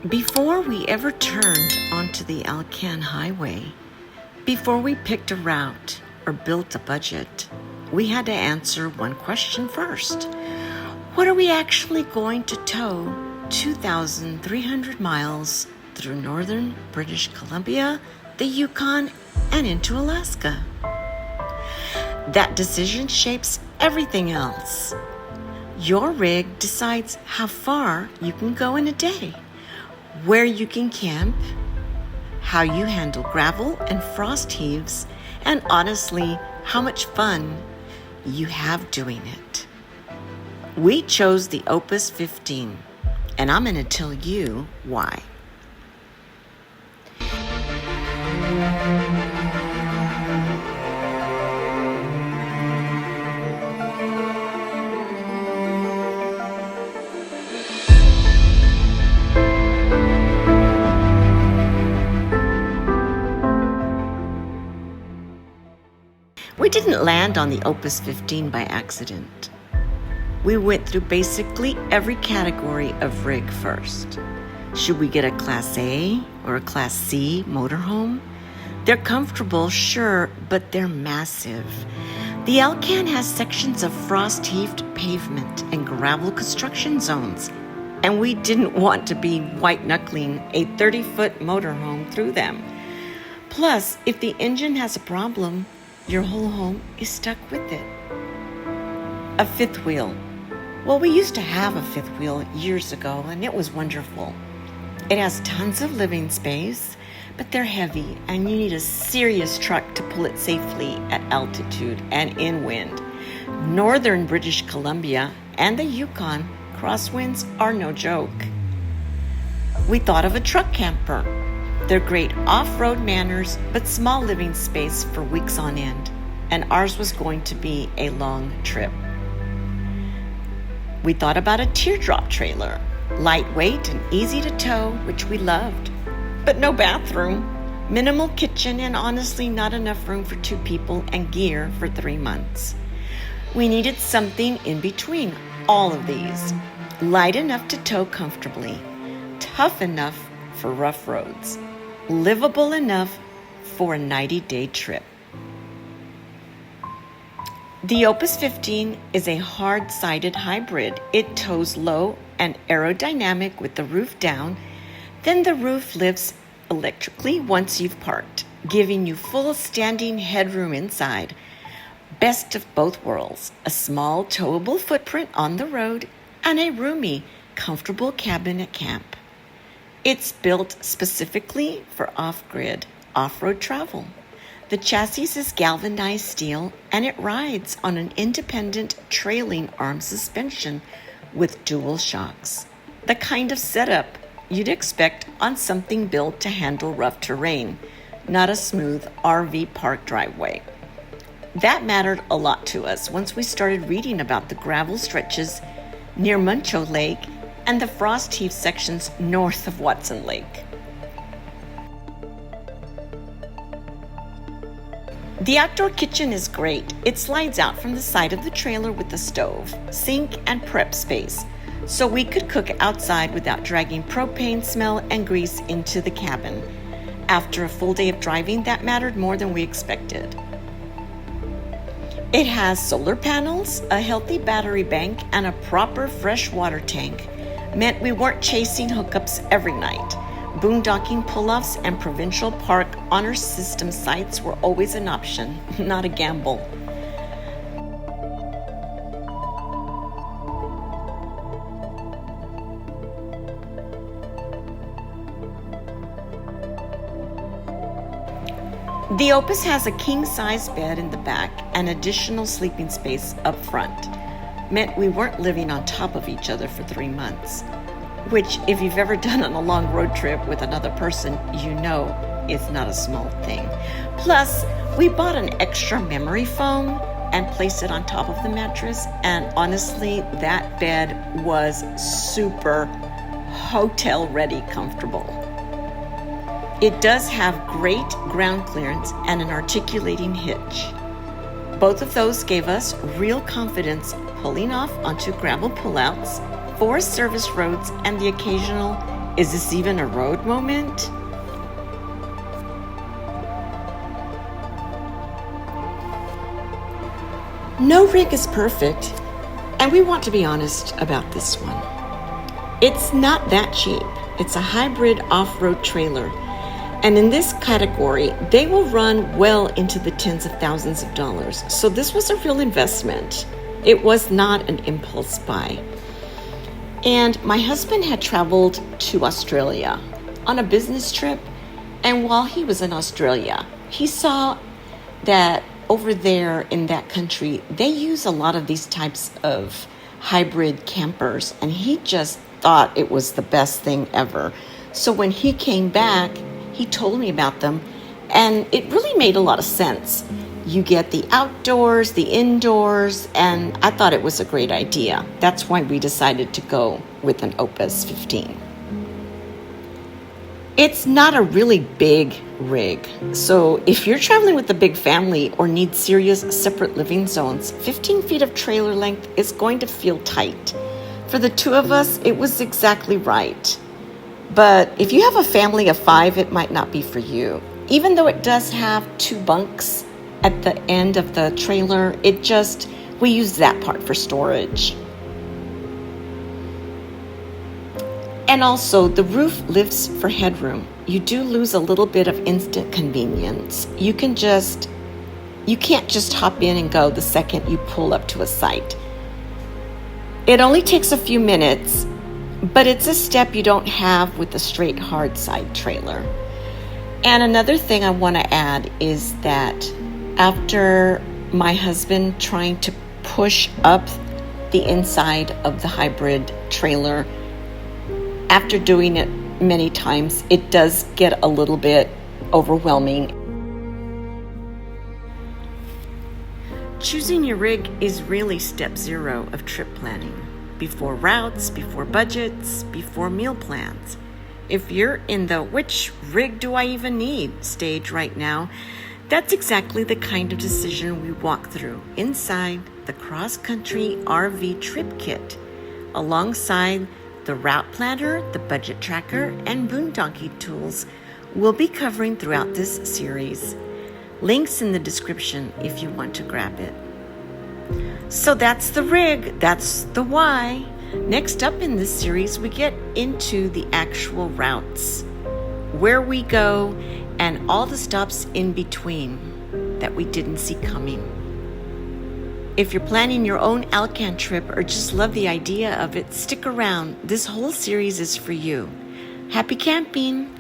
Before we ever turned onto the ALCAN Highway, before we picked a route or built a budget, we had to answer one question first. What are we actually going to tow 2,300 miles through northern British Columbia, the Yukon, and into Alaska? That decision shapes everything else. Your rig decides how far you can go in a day, where you can camp, how you handle gravel and frost heaves, and honestly, how much fun you have doing it. We chose the OPUS 15, and I'm going to tell you why. We didn't land on the OPUS 15 by accident. We went through basically every category of rig first. Should we get a Class A or a Class C motorhome? They're comfortable, sure, but they're massive. The ALCAN has sections of frost-heaved pavement and gravel construction zones, and we didn't want to be white-knuckling a 30-foot motorhome through them. Plus, if the engine has a problem, your whole home is stuck with it. A fifth wheel. Well, we used to have a fifth wheel years ago, and it was wonderful. It has tons of living space, but they're heavy, and you need a serious truck to pull it safely at altitude and in wind. Northern British Columbia and the Yukon crosswinds are no joke. We thought of a truck camper. They're great off-road manners, but small living space for weeks on end, and ours was going to be a long trip. We thought about a teardrop trailer, lightweight and easy to tow, which we loved, but no bathroom, minimal kitchen, and honestly not enough room for 2 people and gear for 3 months. We needed something in between all of these, light enough to tow comfortably, tough enough for rough roads, livable enough for a 90-day trip. The OPUS 15 is a hard-sided hybrid. It tows low and aerodynamic with the roof down, then the roof lifts electrically once you've parked, giving you full standing headroom inside. Best of both worlds, a small towable footprint on the road and a roomy, comfortable cabin at camp. It's built specifically for off-grid, off-road travel. The chassis is galvanized steel, and it rides on an independent trailing arm suspension with dual shocks. The kind of setup you'd expect on something built to handle rough terrain, not a smooth RV park driveway. That mattered a lot to us once we started reading about the gravel stretches near Muncho Lake and the frost heave sections north of Watson Lake. The outdoor kitchen is great. It slides out from the side of the trailer with a stove, sink, and prep space, so we could cook outside without dragging propane smell and grease into the cabin. After a full day of driving, that mattered more than we expected. It has solar panels, a healthy battery bank, and a proper fresh water tank. Meant we weren't chasing hookups every night. Boondocking pull-offs and provincial park honor system sites were always an option, not a gamble. The OPUS has a king-size bed in the back and additional sleeping space up front. Meant we weren't living on top of each other for 3 months, which, if you've ever done on a long road trip with another person, you know is not a small thing. Plus, we bought an extra memory foam and placed it on top of the mattress, and honestly, that bed was super hotel-ready comfortable. It does have great ground clearance and an articulating hitch. Both of those gave us real confidence pulling off onto gravel pullouts, forest service roads, and the occasional Is this even a road moment? No rig is perfect, and we want to be honest about this one. It's not that cheap. It's a hybrid off-road trailer, and in this category, they will run well into the tens of thousands of dollars. So this was a real investment. It was not an impulse buy. And my husband had traveled to Australia on a business trip, and while he was in Australia, he saw that over there in that country, they use a lot of these types of hybrid campers, and he just thought it was the best thing ever. So when he came back, he told me about them, and it really made a lot of sense. You get the outdoors, the indoors, and I thought it was a great idea. That's why we decided to go with an OPUS 15. It's not a really big rig, so if you're traveling with a big family or need serious separate living zones, 15 feet of trailer length is going to feel tight. For the two of us, it was exactly right. But if you have a family of 5, it might not be for you. Even though it does have 2 bunks at the end of the trailer, we use that part for storage. And also, the roof lifts for headroom. You do lose a little bit of instant convenience. You can't just hop in and go the second you pull up to a site. It only takes a few minutes, but it's a step you don't have with a straight hard side trailer. And another thing I want to add is that after my husband trying to push up the inside of the hybrid trailer, after doing it many times, it does get a little bit overwhelming. Choosing your rig is really step 0 of trip planning. Before routes, before budgets, before meal plans. If you're in the which rig do I even need stage right now, that's exactly the kind of decision we walk through inside the cross-country RV trip kit, alongside the route planner, the budget tracker, and boondocking tools we'll be covering throughout this series. Links in the description if you want to grab it. So that's the rig, that's the why. Next up in this series, we get into the actual routes, where we go, and all the stops in between that we didn't see coming. If you're planning your own ALCAN trip or just love the idea of it, stick around. This whole series is for you. Happy camping!